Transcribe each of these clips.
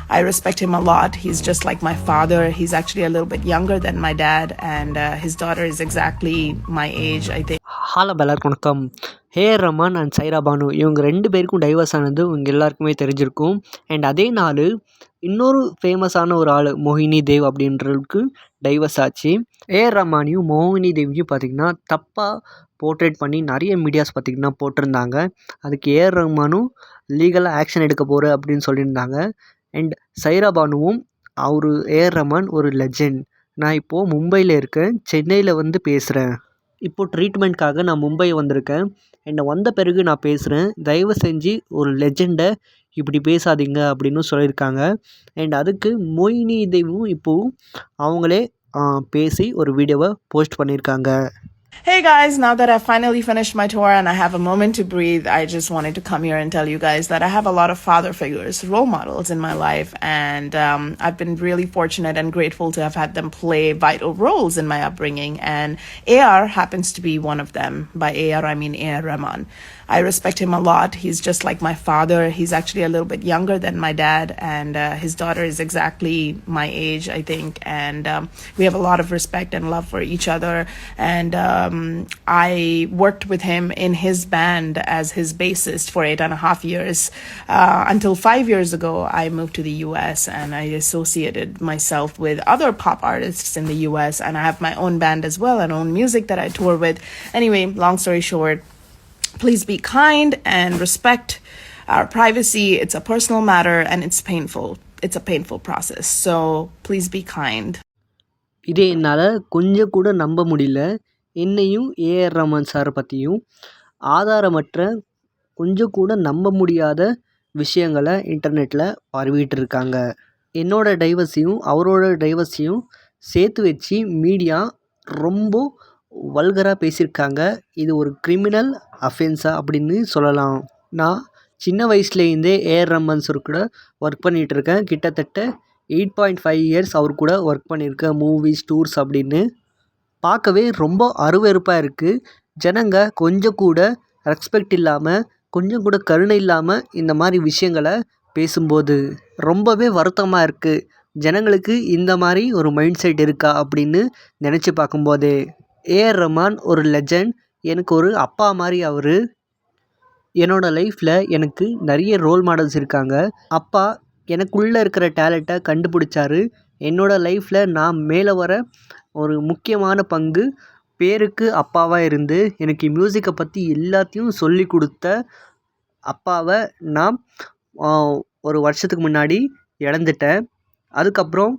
I respect him a lot. He's just like my father. He's actually a little bit younger than my dad, and his daughter is exactly my age, I think. Hello எல்லாருக்கும் வணக்கம். AR Rahman and Saira Banu இவங்க 2 பேருக்கும் divorce ஆனது உங்கள் எல்லாருக்குமே தெரிஞ்சிருக்கும். And அதே நாள் இன்னொரு ஃபேமஸான ஒரு ஆள் மோகினி தேவ் அப்படின்றதுக்கு டைவர்ஸ் ஆச்சு. ஏஆர் ரஹ்மானையும் மோகினி தேவியும் பார்த்திங்கன்னா தப்பாக போர்ட்ரேட் பண்ணி நிறைய மீடியாஸ் பார்த்திங்கன்னா போட்டிருந்தாங்க. அதுக்கு ஏஆர் ரஹ்மானும் லீகலாக ஆக்ஷன் எடுக்க போகிற அப்படின்னு சொல்லியிருந்தாங்க. அண்ட் சைரா பானுவும் ஏஆர் ரஹ்மான் ஒரு லெஜெண்ட், நான் இப்போது மும்பையில் இருக்கேன், சென்னையில் வந்து பேசுகிறேன், இப்போது ட்ரீட்மெண்ட்காக நான் மும்பை வந்திருக்கேன், என்னை வந்த பிறகு நான் பேசுகிறேன், தயவு செஞ்சு ஒரு லெஜெண்டை இப்படி பேசாதீங்க அப்படின்னு சொல்லியிருக்காங்க. அண்ட் அதுக்கு மோகினி தேவும் இப்போது அவங்களே பேசி ஒரு வீடியோவை போஸ்ட் பண்ணியிருக்காங்க. Hey guys, now that I've finally finished my tour and I have a moment to breathe, I just wanted to come here and tell you guys that I have a lot of father figures, role models in my life, and I've been really fortunate and grateful to have had them play vital roles in my upbringing, and AR happens to be one of them. By AR, I mean A.R. Rahman. I respect him a lot. He's just like my father. He's actually a little bit younger than my dad, and his daughter is exactly my age, I think, and we have a lot of respect and love for each other, and I worked with him in his band as his bassist for 8.5 years until 5 years ago I moved to the US and I associated myself with other pop artists in the US, and I have my own band as well and own music that I tour with. Anyway, long story short, please be kind and respect our privacy. It's a personal matter and it's painful. It's a painful process, so please be kind. இதே என்னால் கொஞ்சம் கூட நம்ப முடியல. என்னையும் AR Rahman சாரை பற்றியும் ஆதாரமற்ற கொஞ்சம் கூட நம்ப முடியாத விஷயங்களை இன்டர்நெட்டில் பரவிட்டு இருக்காங்க. என்னோட டைவர்ஸையும் அவரோட டைவர்ஸையும் சேர்த்து வச்சு மீடியா ரொம்ப வல்கராக பேசியிருக்காங்க. இது ஒரு கிரிமினல் அஃபென்ஸா அப்படின்னு சொல்லலாம். நான் சின்ன வயசுலேருந்தே ஏஆர் ரஹ்மான் சார் கூட ஒர்க் பண்ணிகிட்ருக்கேன். கிட்டத்தட்ட 8.5 இயர்ஸ் அவர் கூட ஒர்க் பண்ணியிருக்கேன், மூவிஸ், டூர்ஸ் அப்படின்னு. பார்க்கவே ரொம்ப அருவருப்பாக இருக்குது. ஜனங்க கொஞ்சம் கூட ரெஸ்பெக்ட் இல்லாமல், கொஞ்சம் கூட கருணை இல்லாமல் இந்த மாதிரி விஷயங்களை பேசும்போது ரொம்பவே வருத்தமாக இருக்குது. ஜனங்களுக்கு இந்த மாதிரி ஒரு மைண்ட் செட் இருக்கா அப்படின்னு நினச்சி பார்க்கும்போதே. ஏஆர் ரஹ்மான் ஒரு லெஜெண்ட், எனக்கு ஒரு அப்பா மாதிரி அவர். என்னோடய லைஃப்பில் எனக்கு நிறைய ரோல் மாடல்ஸ் இருக்காங்க. அப்பா எனக்குள்ளே இருக்கிற டேலண்ட்டை கண்டுபிடிச்சாரு. என்னோடய லைஃப்பில் நான் மேலே வர ஒரு முக்கியமான பங்கு பேருக்கு அப்பாவாக இருந்து எனக்கு மியூசிக்கை பற்றி எல்லாத்தையும் சொல்லி கொடுத்த அப்பாவை நான் ஒரு வருஷத்துக்கு முன்னாடி இழந்துட்டேன். அதுக்கப்புறம்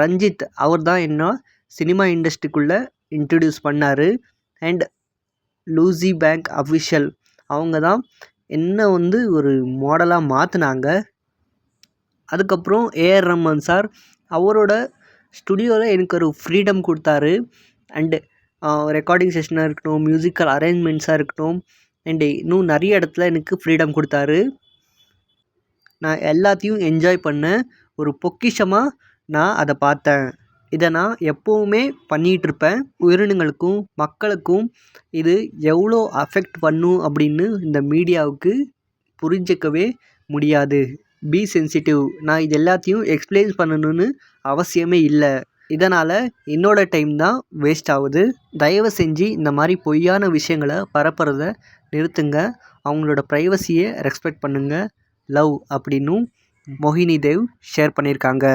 ரஞ்சித் அவர் தான் என்ன சினிமா இண்டஸ்ட்ரிக்குள்ளே இன்ட்ரடியூஸ் பண்ணார். அண்ட் லூசி பேங்க் அஃபிஷியல் அவங்க தான் என்னை வந்து ஒரு மாடலாக மாற்றினாங்க. அதுக்கப்புறம் ஏஆர் ரஹ்மான் சார் அவரோட ஸ்டுடியோவில் எனக்கு ஒரு ஃப்ரீடம் கொடுத்தாரு. அண்டு ரெக்கார்டிங் செஷனாக இருக்கட்டும், மியூசிக்கல் அரேஞ்ச்மெண்ட்ஸாக இருக்கட்டும், அண்டு இன்னும் நிறைய இடத்துல எனக்கு ஃப்ரீடம் கொடுத்தாரு. நான் எல்லாத்தையும் என்ஜாய் பண்ணேன். ஒரு பொக்கிஷமாக நான் அதை பார்த்தேன். இதை நான் எப்போவுமே பண்ணிகிட்ருப்பேன். உயிரினங்களுக்கும் மக்களுக்கும் இது எவ்வளோ அஃபெக்ட் பண்ணும் அப்படின்னு இந்த மீடியாவுக்கு புரிஞ்சிக்கவே முடியாது. B sensitive. நான் இது எல்லாத்தையும் எக்ஸ்பிளைன் பண்ணணும்னு அவசியமே இல்லை. இதனால் என்னோடய டைம் தான் வேஸ்ட் ஆகுது. தயவு செஞ்சு இந்த மாதிரி பொய்யான விஷயங்களை பரப்புறத நிறுத்துங்க. அவங்களோட ப்ரைவசியை ரெஸ்பெக்ட் பண்ணுங்கள். லவ் அப்படின்னும் மோகினி தேவ் ஷேர் பண்ணியிருக்காங்க.